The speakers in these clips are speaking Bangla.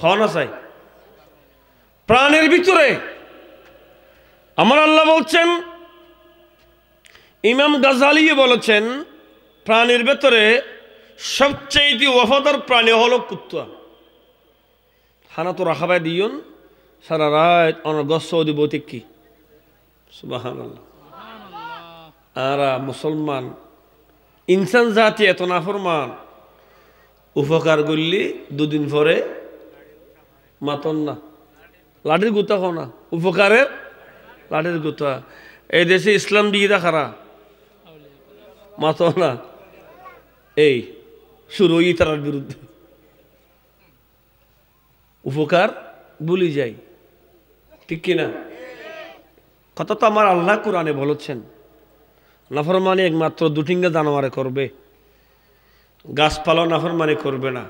হন আছে প্রাণের ভিতরে আমার আল্লাহ বলছেন, ইমাম গাজালি বলেছেন প্রাণের ভেতরে সবচেয়ে ওয়াফাদার প্রাণী হলো কুত্তা। হানা তো রাখাবাই দিয়ন সারা রাত অনগস্য অধিবতিক কি সুবহানাল্লাহ। আর মুসলমান ইনসান জাতি এত নাফরমান, উপকার করলি দুদিন পরে মাতন না, লাঠির গুতা খাও না, উপকারের লাঠির গুতা। এই দেশে ইসলাম দিয়ে দেখারা মাত না, এই শুরু তার বিরুদ্ধে উপকার ভুলি যাই, ঠিক কিনা? কথা তো আমার আল্লাহ কোরআনে বলেছেন, নাফরমানি একমাত্র দুটিঙ্গা জানোয়ারে করবে, গাছপালাও নাফরমানি করবে না,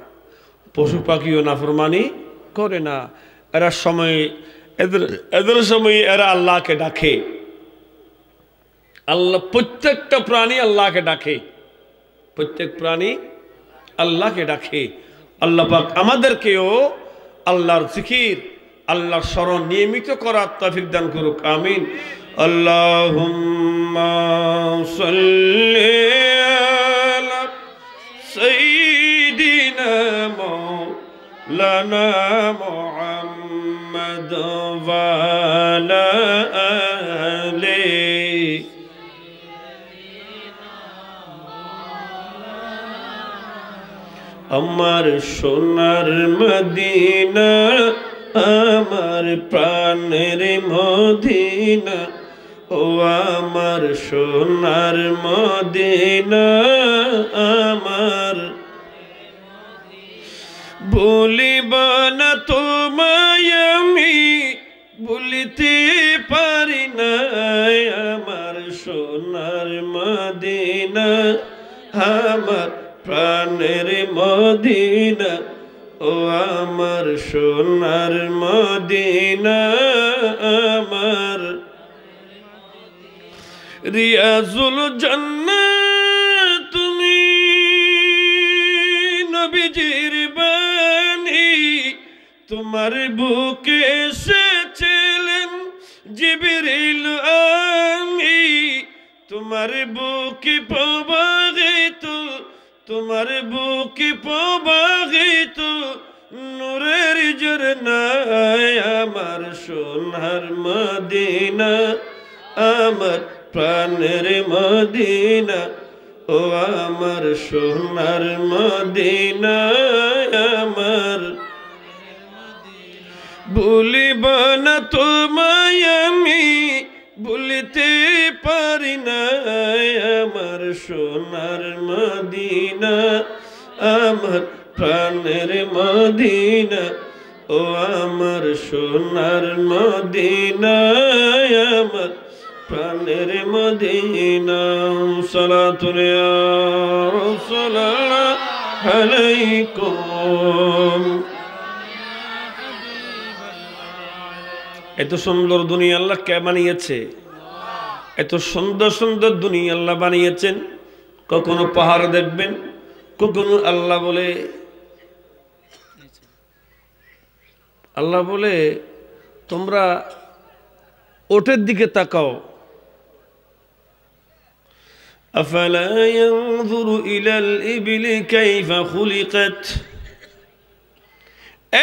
পশু পাখিও নাফরমানি করে না। এরা সময় এদের সময় এরা আল্লাহকে ডাকে, আল্লাহ প্রত্যেকটা প্রাণী আল্লাহকে ডাকে, প্রত্যেক প্রাণী আল্লাহকে ডাকে। আল্লাহ পাক আমাদেরকেও আল্লাহর জিকির, আল্লাহর স্মরণ নিয়মিত করার তৌফিক দান করুক, আমিন। আল্লাহুম্মা সাল্লি আলা সাইয়্যিদিনা মাওলানা মুহাম্মদ ওয়া আলা আলিহি। আমার সোনার মদিনা, আমার প্রাণের মদিনা, ও আমার সোনার মদিনা, আমার ভুলিব না তোমায় আমি, ভুলিতে পারি না। আমার সোনার মদিনা, আমার প্রাণের মদিনা, ও আমার সোনার মদিনা, আমার রিয়াজুল জান্নাত তুমি নবীজির বাণী, তোমার বুকে এসেছিলেন জিবরিল আমি, তোমার বুকে প্রবাহিত, তোমার বুকে প্রবাহিত নূরের ঝরনায়। আমার সোনার মদিনা, আমার প্রাণের মদিনা, ও আমার সোনার মদিনা, আমার ভুলিব না তোমায় আমি, ভুলিতে পারি না। আমার সোনার মদিনা, আমার প্রাণের মদিনা, ও আমার সোনার মদিনা, আমার প্রাণের মদিনা। সালাতু ইয়া রাসূলুল্লাহ আলাইকুম। এত সুন্দর দুনিয়া আল্লাহ কে বানিয়েছে? এত সুন্দর সুন্দর দুনিয়া আল্লাহ বানিয়েছেন। কখনো পাহাড় দেখবেন, কখনো আল্লাহ বলে তোমরা ওটের দিকে তাকাও। আফালা ইয়ানজুরু ইলাল ইবলি কাইফা খুলিকাত।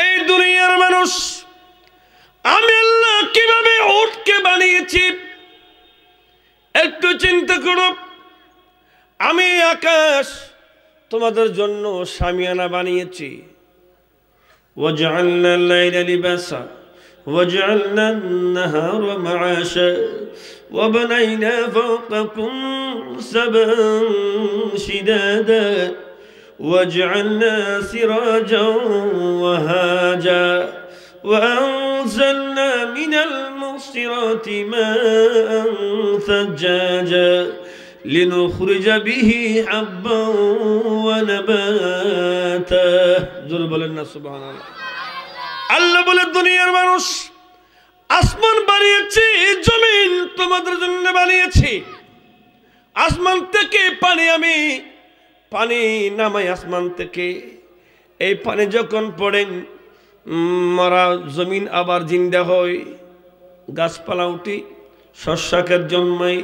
এই দুনিয়ার মানুষ, আমি আল্লাহ কিভাবে উটকে বানিয়েছি একটু চিন্তা করো। আমি আকাশ তোমাদের জন্য শামিয়ানা বানিয়েছি। ওয়াজআলনা আল-লাইলা লিবাসা ওয়াজআলনা আন-নাহারা মাআশা ওয়াবনাইনা ফাওকাকুম সাবআন শিদাদা ওয়াজআলনা সিরাজান ওয়াহাজা وأنزلنا من المعصرات ماء ثجاجا لنخرج به حبا ونباتا। জোরে বলেন না সুবহানাল্লাহ। আল্লাহ বলে দুনিয়ার মানুষ, আসমান বানিয়েছি, জমিন তোমাদের জন্য বানিয়েছি। আসমান থেকে আমি পানি নামাই আসমান থেকে। এই পানি যখন পড়েন মারা জমিন আবার জিন্দা হয়, গাছপালা উঠি, শস্যাকের জন্মাই,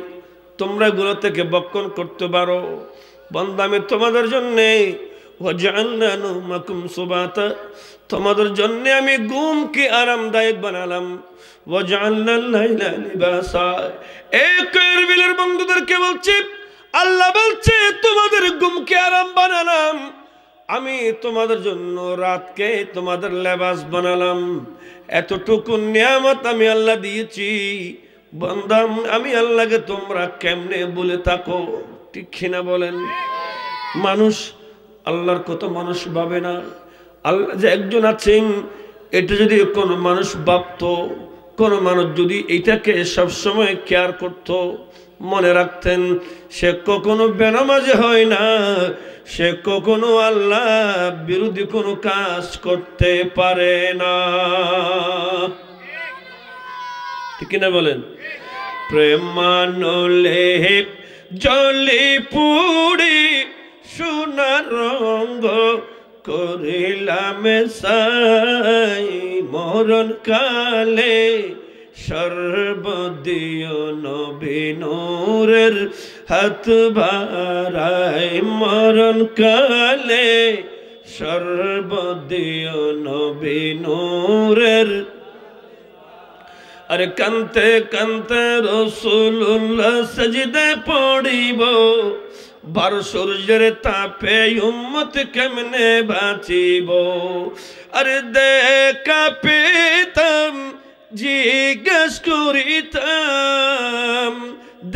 তোমরা এগুলো থেকে বক্ষণ করতে পারো। বান্দা আমি তোমাদের জন্যে ওয়াজআলনা নওমাকুম সুবাতা, তোমাদের জন্য আমি ঘুমকে আরামদায়ক বানালাম। ওয়াজআলনা লাইলা লিবাসা, এই কারবিলের বন্ধুদেরকে বলছি, আল্লাহ বলছে তোমাদের ঘুমকে আরাম বানালাম, আমি তোমাদের জন্য রাতকে তোমাদের লেবাস বানালাম। এতটুকু নিয়ামত আমি আল্লাহ দিয়েছি, বান্দা আমি আল্লাহকে তোমরা কেমনে বলে থাকো, ঠিক কিনা বলেন? মানুষ আল্লাহর কত মানুষ ভাবে না। আল্লাহ যে একজন আছেন, এটা যদি কোনো মানুষ ভাবতো, কোনো মানুষ যদি এটাকে সবসময় কেয়ার করত, মনে রাখতেন, সে কখনো বেনামাজি হয় না, সে কখনো আল্লাহ বিরোধী কোনো কাজ করতে পারে না, ঠিক কিনা বলেন? প্রেম মানলে জলি পুড়ি সোনার রঙ্গ করিলাম সাই, মরণ কালে সর্বদিয় নবী নূরের হাত বাড়াই, মরণ কালে সর্বদিয় নবী নূরের। আরে কান্তে কান্তে রাসূলুল্লাহ সাজদে পড়িব, বার সূর্যের তাপে উম্মত কেমনে বাঁচিব। আরে দেখা পেতাম জিজ্ঞেস করিতাম,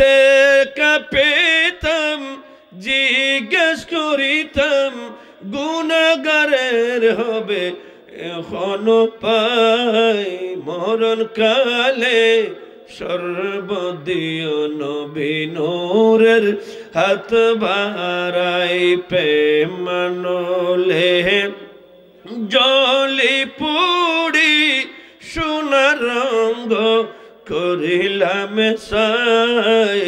দেখা পেতাম জিজ্ঞেস করিতাম, গুনাহগারের হবে এখনো পাই, মরণ কালে সর্বদিয় নবী নূরের হাত বাড়াই। প্রেম মানলে জলি পুড়ি সোনার রঙ্গ করিলাম সাই,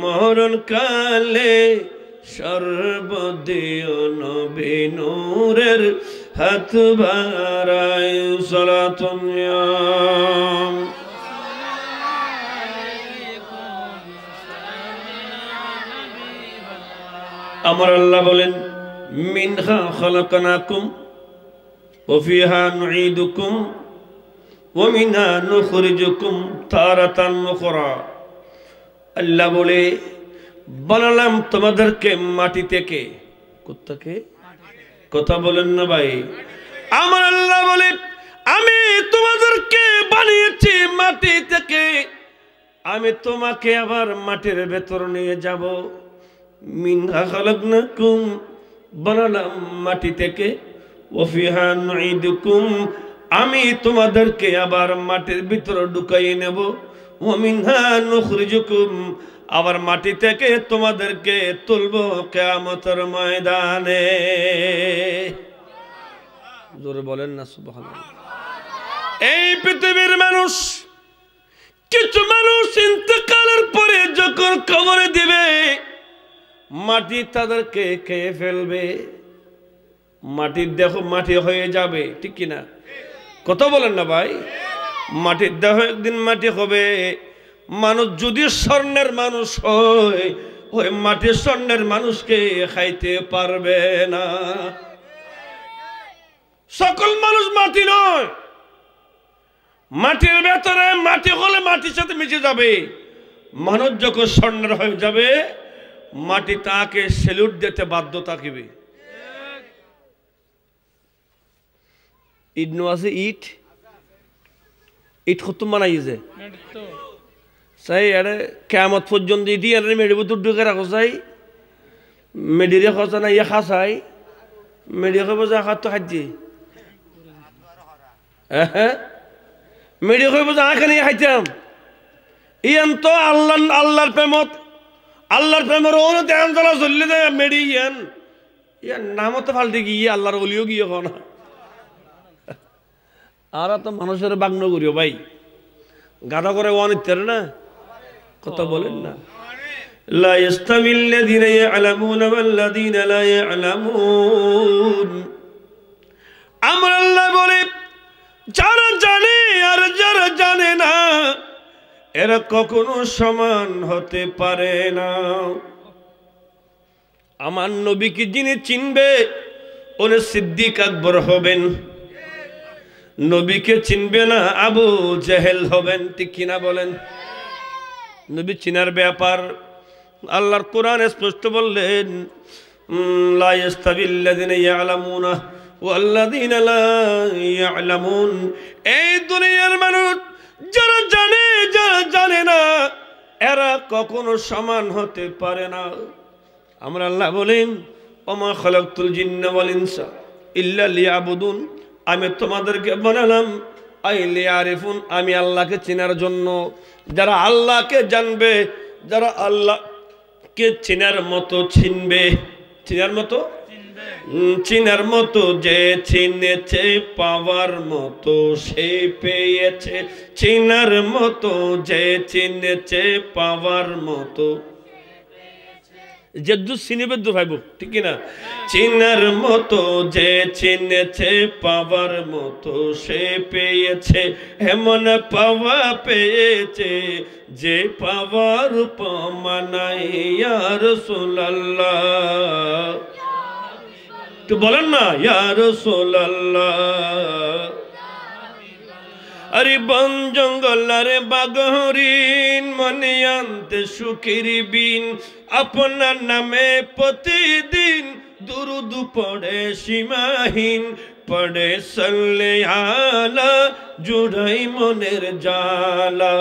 মরণ কালে সর্বদিয় নবী নূরের হাত বাড়াই। সালাতুন ইয়া আমার আল্লাহ বলেন, মিনহা খালাকনাকুম ওয়া ফিহা নুঈদুকুম ওয়া মিনহা নুখরিজুকুম তারাতান উখরা। আল্লাহ বলে, বানালাম তোমাদেরকে মাটি থেকে। কোত্থেকে? কথা বলেন না ভাই। আমার আল্লাহ বলে, আমি তোমাদেরকে বানিয়েছি মাটি থেকে, আমি তোমাকে আবার মাটির ভেতর নিয়ে যাব। মিনহা খালাকনাকুম, বানালাম মাটি থেকে, ওয়া ফিহা নুঈদুকুম, আমি তোমাদেরকে আবার মাটির ভিতর ঢুকাইয়ে নেব। ওয়া মিনহা নুখরিজুকুম, আবার মাটি থেকে তোমাদেরকে তুলব কিয়ামতের ময়দানে। জোরে বলেন না সুবহানাল্লাহ। এই পৃথিবীর মানুষ, কিছু মানুষ ইন্তেকালের পরে যখন কবরে দিবে, মাটি তাদেরকে খেয়ে ফেলবে, মাটির দেহ মাটি হয়ে যাবে, ঠিক কিনা? কথা বলেন না ভাই। মাটির দেহ একদিন মাটি হবে। মানুষ যদি স্বর্ণের মানুষ হয়, ওই মাটির স্বর্ণের মানুষকে খাইতে পারবে না। সকল মানুষ মাটি নয়, মাটির ভেতরে মাটি হলে মাটির সাথে মিশে যাবে। মানুষ যখন স্বর্ণের হয়ে যাবে, মাটি তাকে সেলুট দিতে বাধ্য থাকিবে। ইডনু আছে ইট, ইট কত বানাইছে চাই, আরে কিয়ামত পর্যন্ত ইটি আর মেডিব তো ঢুকে রাখো চাই, মেডিরে খসা না ইয়ে খাসাই, মেডিয়ে খাবো যা খাত তো খাইছি, হ্যাঁ মেডিয়ে খাবো যা খানি খাইতাম। ইয়ান তো আল্লাহ আল্লাহর প্রেমত, আল্লাহর প্রেমের ওন দেন চলা চললে যায় মেডি ইয়ান, ইয়ার নামও তো ফাল্টে গিয়ে আল্লাহর অলিও গিয়ে না। আর তো মানুষের বাগ্ন করিও ভাই, গাধা করে অনিত্যার না, কথা বলেন না। লা ইস্তামিল্লাযীনা ইয়ালামুনা ওয়াল্লাযীনা লা ইয়ালামুন। আমরা আল্লাহ বলে, যারা জানে আর যারা জানে না এরা কখনো সমান হতে পারে না। আমার নবীকে যিনি চিনবে উনি সিদ্দিক আকবর হবেন, নবীকে চিনবে না আবু জেহেল হবেন। ঠিক কিনা বলেন? নবী চিনার ব্যাপার আল্লাহর কোরআন স্পষ্ট বললেন, লা ইস্তাবিল্লাযিনা ইয়ালামুনা ওয়াল্লাযিনা লা ইয়ালামুন। এই দুনিয়ার মানুষ যারা জানে যারা জানে না এরা কখনো সমান হতে পারে না। আমরা আল্লাহ বলেন, ওমা খালাকতুল জিন্না ওয়াল ইনসা ইল্লা লিয়াবুদুন, আমি তোমাদেরকে বানালাম আই লিয়ারিফুন, আমি আল্লাহকে চেনার জন্য। যারা আল্লাহকে জানবে, যারা আল্লাহকে চেনার মতো চিনবে, চেনার মতো চিনার মতো, যে চিনেছে পাওয়ার মতো সে পেয়েছে, চিনার মতো যে চিনেছে পাওয়ার মতো, যে দু চিনিবে দু ভাইব। ঠিক না? চিনার মতো যে চিনেছে পাওয়ার মতো সে পেয়েছে, এমন পাওয়া পেয়েছে যে পাওয়ার উপমা নাই ইয়া রাসূলুল্লাহ। তো বলেন না ইয়া রাসূলুল্লাহ। আরে বন জঙ্গল আরে বাঘ হরিণ মনে আনতে সুখের বিন, আপনার নামে প্রতিদিন দুরুদ পড়ে সীমাহীন, পড়ে সাল্লে আলা জুড়াই মনের জালা,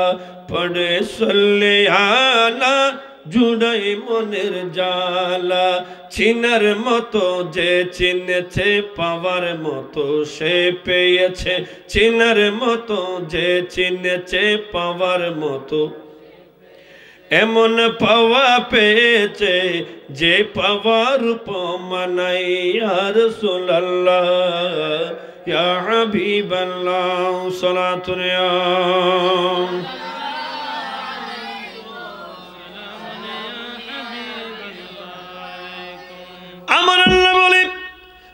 পড়ে সাল্লে আলা জুড়াই মনের জালা। চিনার মতো যে চিনেছে পাওয়ার মতো সে পেয়েছে, চিনার মতো যে চিনেছে পাওয়ার মতো, এমন পাওয়া পেয়েছে যে পাওয়ার উপমা নাই ইয়া রাসূলুল্লাহ ইয়া হাবিবাল্লাহ সালাতুন ইয়া। আমার আল্লাহ বলে,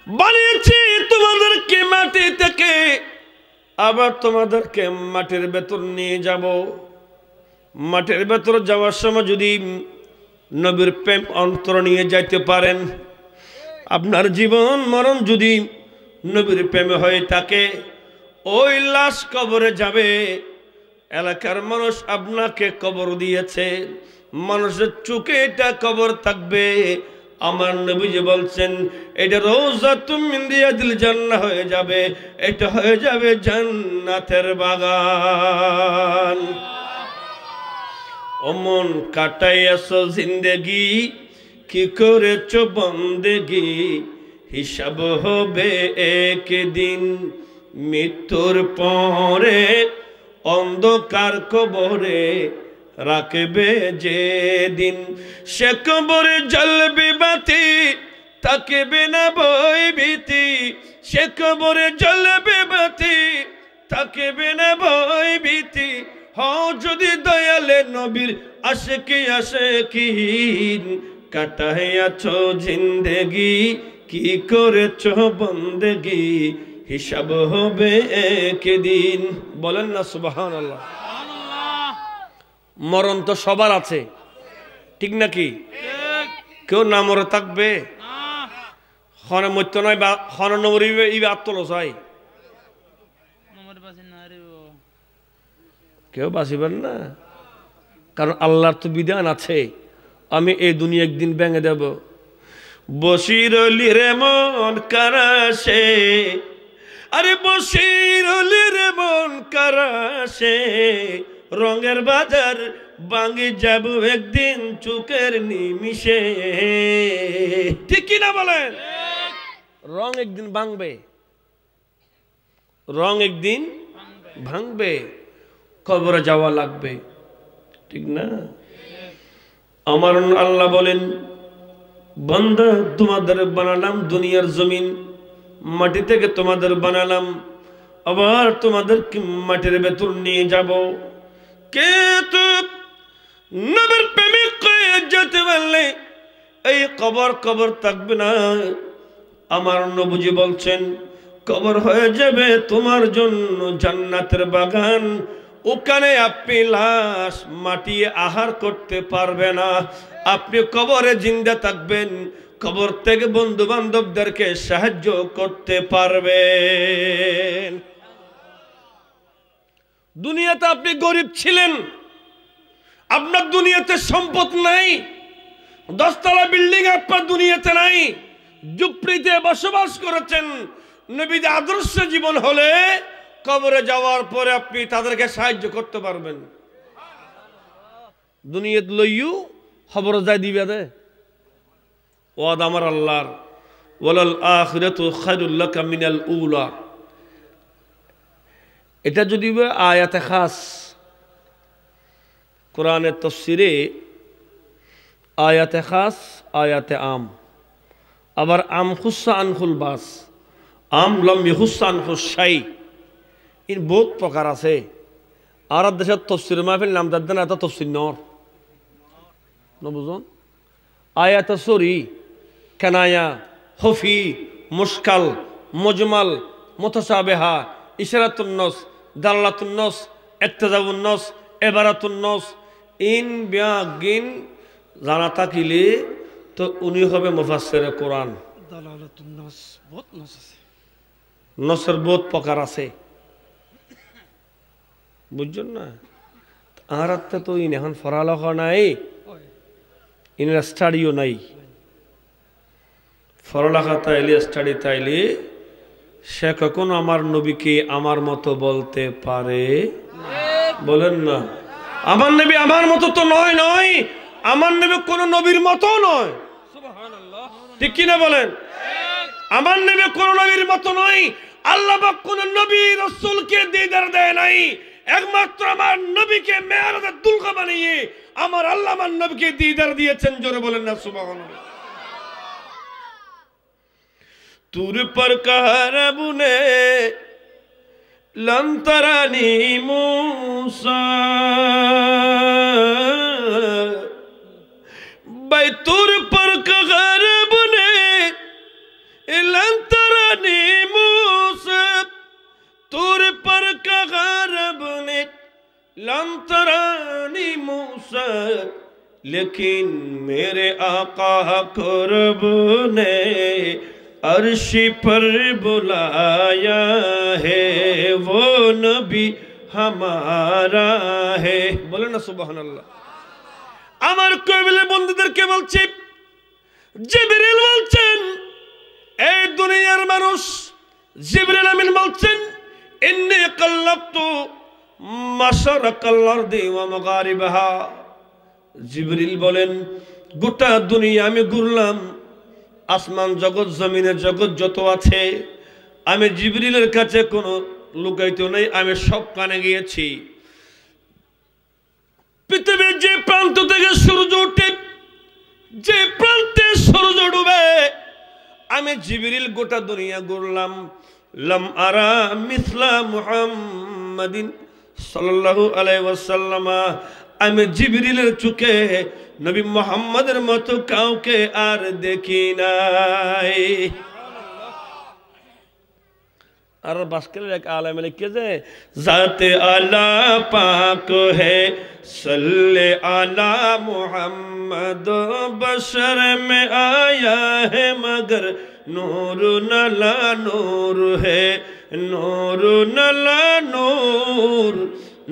বানিয়েছি তোমাদেরকে মাটি থেকে, আবার তোমাদেরকে মাটির ভেতর নিয়ে যাব। মাটির ভেতর যাওয়ার সময় যদি নবীর প্রেম অন্তর নিয়ে যাইতে পারেন, আপনার জীবন মরণ যদি নবীর প্রেমে হয়ে থাকে, ওই লাশ কবরে যাবে। এলাকার মানুষ আপনাকে কবর দিয়েছে, মানুষের চোখে এটা কবর থাকবে। আমার নবীজি বলছেন এটা রওজাতুম মিন রিয়াদিল জান্নাহ হয়ে যাবে, এটা হয়ে যাবে জান্নাতের বাগান। অমন কাটাইয়াছো জিন্দেগি, কি করেছো বন্দেগি, হিসাব হবে একদিন। মৃত্যুর পরে অন্ধকার কবরে রাখবে যে দিন, সে কবরে জ্বলবে বাতি, থাকবে না ভয় ভীতি। সে কবরে জ্বলবে বাতি, থাকবে না ভয় ভীতি। হও যদি দয়ালে নবীর আশিকি আশিকিন, কাটাইয়াছো জিন্দেগি, কি করেছো বন্দেগি, হিসাব হবে একদিন। বলেন না সুবহানাল্লাহ। মরণ তো সবার আছে, ঠিক নাকি? কেউ না মরে থাকবে? খনে মরতে নয় বা খনে নমরিবে ই আত্মলস হয়, কেউ বাঁচিবেন না। কারণ আল্লাহর তো বিধান আছে, আমি এই দুনিয়া একদিন ভেঙে দেব। বসিরলি রে মন কারাসে, আরে বসিরলি রে মন কারাসে, রঙের বাজার ভাঙে যাব একদিন চোখের নিমিষে। ঠিক কিনা বলেন? রং একদিন ভাঙবে, রং একদিন ভাঙবে, কবরে যাওয়া লাগবে, ঠিক না? আমার আল্লাহ বলেন, বান্দা তোমাদের বানালাম দুনিয়ার জমিন, মাটি থেকে তোমাদের বানালাম, আবার তোমাদেরকে মাটির ভেতর নিয়ে যাব। কে তো নবীর প্রেমিক হয়ে যেতে পারলে এই কবর কবর থাকবে না। আমার নবীজি বলছেন, কবর হয়ে যাবে তোমার জন্য জান্নাতের বাগান। ওখানে আপনি লাশ মাটিয়ে আহার করতে পারবে না, আপনি কবরে জিন্দা থাকবেন, কবর থেকে বন্ধু বান্ধবদেরকে সাহায্য করতে পারবেন। দুনিয়াতে আপনি গরিব ছিলেন, আপনার দুনিয়াতে সম্পদ নাই, 10 তলা বিল্ডিং আপনার দুনিয়াতে নাই, ঝুপড়িতে বসবাস করেছেন। নবীর আদর্শ জীবন হলে কবরে যাওয়ার পরে আপনি তাদেরকে সাহায্য করতে পারবেন। দুনিয়াত লইয়ু খবর যায় দিবে দে ওয়াদ আমার আল্লাহর, ওয়ালাল আখিরাতু খায়রুল লাকা মিনাল উলা। এটা যদি আয়াতে খাস, কোরআনের তাফসীরে আয়াতে খাস আয়াতে আম, আবার আম খুসা আনখুল বাস, আম লম ইহুসা আনখুস শাই, ইন বহুত প্রকার আছে। আর দেশের তফসির মাহফিল নাম দাদ না, এটা তফসির নর বুঝুন। আয়াতে সরি, কেনায়া, হফি, মুশকাল, মুজমাল, মুতাশাবিহা, ইশারাতুন নস, দালালাতুন নস, ইক্তিজাউন নস, ইবারাতুন নস, ইন বিয়াগিন জানা থাকিলে তো উনি হবে মুফাসসিরে কোরআন। দালালাতুন নস বহুত নস আছে, নসের বহুত প্রকার আছে, বুঝছেন না? আর তো ইন এখন পড়ালেখা নাই, ইন স্টাডিও নাই। পড়ালেখা তাইলে স্টাডি তাইলে সে কখনো আমার নবীকে আমার মতো বলতে পারে? বলেন না। আমার নবী আমার মতো তো নয়, নয় আমার নবী কোন নবীর মতো নয়, ঠিক কিনা বলেন? আমার নবী কোন নবীর মতো নয়। আল্লাহ পাক কোন নবী রাসূলকে দিদার দেয় নাই, একমাত্র আমার নবীকে মেরাজের দুলকা বানিয়ে আমার আল্লাহ আমার নবীকে দিদার দিয়েছেন। জোরে বলেন না সুবহানাল্লাহ। তুর पर कहा रब ने लन तरानी मूसा, भाई तुर पर कहा रब ने लन तरानी मूसा, तुर पर कहा रब ने लन तरानी मूसा, लेकिन मेरे आका को रब ने अर्शी पर बुलाया है, वो नबी हमारा है। बोले ना सुबहानाल्लाह। আমার কবিলে বন্ধুদেরকে বলছি, জিবরিল বলছেন এই দুনিয়ার মানুষ, জিবরিল আমিন বলছেন ইন্নী কাল্লাতু মাশারাকাল আরদি ওয়া মাগারিবাহা। জিবরিল বলেন গোটা দুনিয়া আমি ঘুরলাম, আসমান জগৎ জমিনের জগৎ যত আছে, আমি জিবরিলের কাছে কোনো লুকাইতে নেই, আমি সব কানে গিয়েছি। পৃথিবীর যে প্রান্ত থেকে সূর্য ওঠে, যে প্রান্তে সূর্য ডুবে, আমি জিবরিল গোটা দুনিয়া ঘুরলাম। লাম আরা মিসলা মুহাম্মাদিন সাল্লাল্লাহু আলাইহি ওয়াসাল্লাম, আমি জিবরিলের চোখে নবী মুহাম্মদের মতো কাউকে আর দেখি নাই। আর বাসকেলের এক আলেম লিখেছে জাতে আলা পাক হে সল্লে আলা মুহাম্মদ, বশর মে আয়া হে মগর নূর নলা নূর হে, নূর নলা নূর,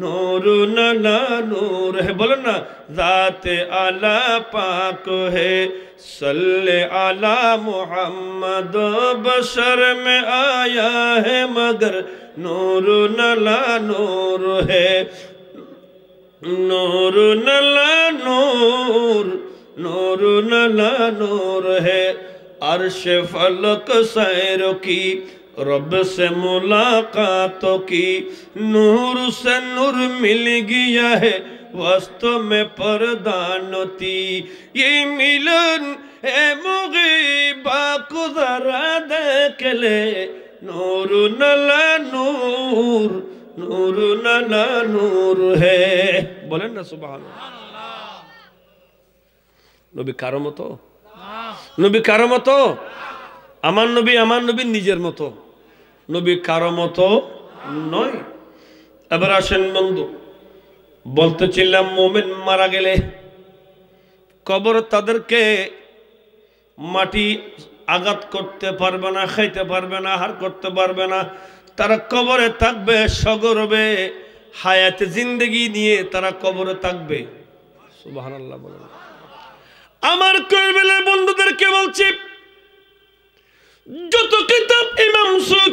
नूर नला नूर है। बोलो ना ज़ाते आला पाक है सल्ले आला मुहम्मद, बशर में आया है मगर नूर नला नूर है, नूर नला नूर, नूर नला नूर है। अर्श फलक सैर की रब से मुलाकातों की, नूर से नूर मिल गया है वास्तव में परदानती, ये मिलन है मुगीबा को जरा देख ले, नूर नला नूर, नूर नला नूर है। बोलें ना सुभान अल्लाह। नबी कारो मतो, नबी कारो मतो, আমার নবী নিজের মতো। নবী কারো মতো নয়। এবার আসেন বন্ধু, বলতেছিলাম মুমিন মারা গেলে কবর তাদেরকে মাটি আঘাত করতে পারবে না, খাইতে পারবে না, হার করতে পারবে না। তারা কবরে থাকবে সগর্বে, হায়াতে জিন্দেগি নিয়ে তারা কবরে থাকবে। সুবহানাল্লাহ বলেন। আমার কইবেলের বন্ধুদেরকে বলছি, যত কিতাব ইমাম সুয়ুতী